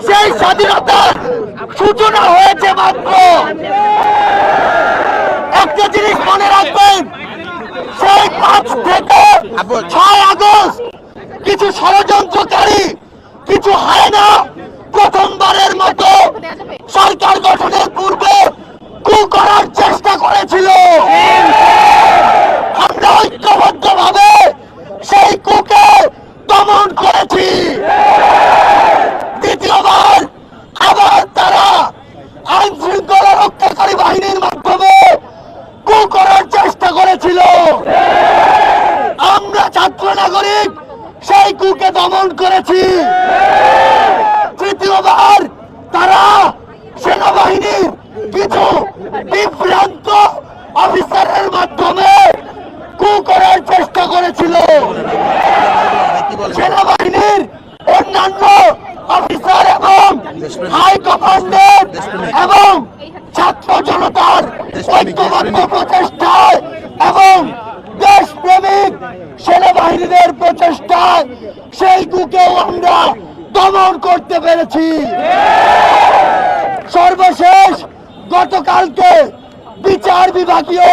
সেই স্বাধীনতার সূচনা হয়েছে মাত্র। একটা জিনিস মনে রাখবেন, সেই 5 থেকে 6 আগস্ট কিছু ষড়যন্ত্রকারী, কিছু হায়না প্রথমবারের মতো সরকার গঠনের পূর্বে কু করার চেষ্টা করেছিল। আমরা ঐক্যবদ্ধভাবে সেই কুকে দমন করেছি। দ্বিতীয়বার আবার তারা আইন শৃঙ্খলা রক্ষাকারী বাহিনীর মাধ্যমে কু করার চেষ্টা করেছিল। আমরা ছাত্র নাগরিক সেই কুকে দমন করেছি। তৃতীয়বার তারা সেনাবাহিনীর কিছু বিভ্রান্ত অফিসারের মাধ্যমে কু করার চেষ্টা করেছিল। সেনাবাহিনীর অন্যান্য অফিসার এবং হাই কমান্ডের এবং ছাত্র জনতার ঐক্যবদ্ধ প্রচেষ্টায় এবং দেশপ্রেমিক সেনাবাহিনীদের প্রচেষ্টায় সেই কুকেও আমরা দমন করতে পেরেছি। সর্বশেষ গতকালকে বিচার বিভাগীয়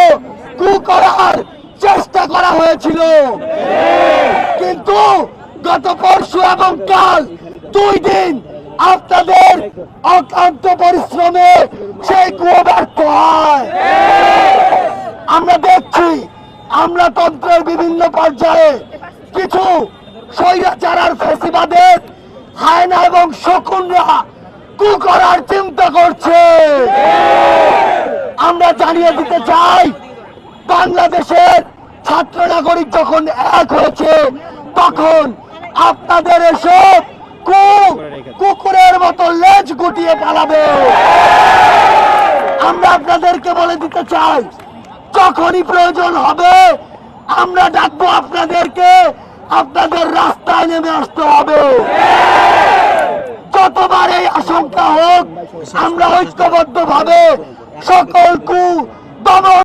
কু করার চেষ্টা করা হয়েছিল, কিন্তু গত পরশু এবং কাল 2 দিন আপনাদের অক্লান্ত পরিশ্রমে সেই কু ব্যর্থ হয়। আমরা দেখছি আমলাতন্ত্রের বিভিন্ন পর্যায়ে কিছু স্বৈরাচার আর ফ্যাসিবাদের হায়না এবং শকুনরা কু করার চিন্তা করছে। আমরা জানিয়ে দিতে চাই, বাংলাদেশের ছাত্র নাগরিক যখন এক হয়েছে তখন আপনাদের এসব কুকুরের মতো লেজ গুটিয়ে পালাবে। আমরা আপনাদেরকে বলে দিতে চাই, যখনই প্রয়োজন হবে আমরা ডাকবো আপনাদেরকে, আপনাদের রাস্তায় নেমে আসতে হবে। যতবার এই আশঙ্কা হোক আমরা ঐক্যবদ্ধভাবে সকল কু দমন